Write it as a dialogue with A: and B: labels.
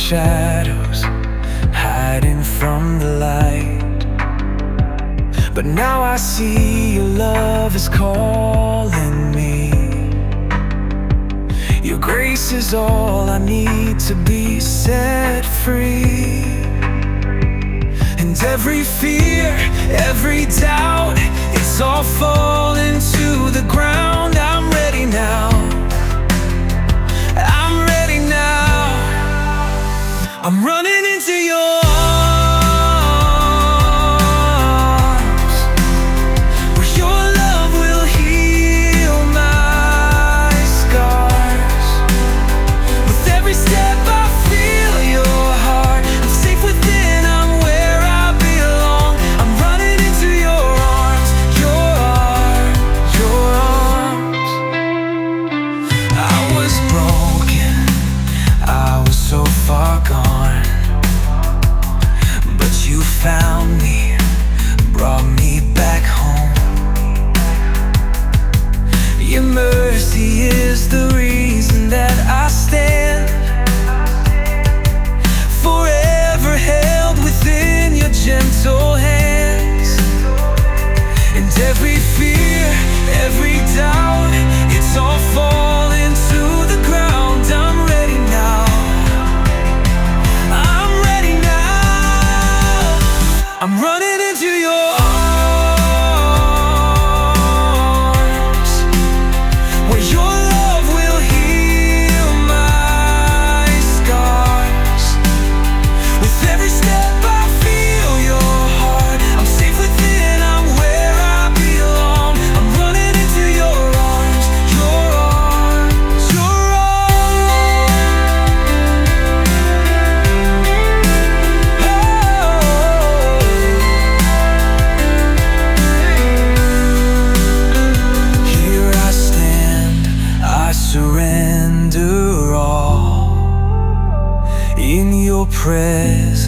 A: shadows, hiding from the light. But now I see your love is calling me. Your grace is all I need to be set free. And every fear, every doubt, it's all falling to the ground. I'm ready now. I'm ready now. I'm running into your arms, where your love will heal my scars. With every step I feel your heart. I'm safe within, I'm where I belong. I'm running into your arms, your arms. I was broken, I was so far gone, but you found me, brought me back home. Your mercy is the reason that I stand, forever held within your gentle hands. And every fear, every doubt, it's all falling to the ground. I'm ready now. I'm ready now. I'm running into your arms, where your love will heal my scars. With every step I feel your heart. I'm safe within, I'm where I belong. I'm running into your arms, your arms, your Here I stand, I surrender all. In your presence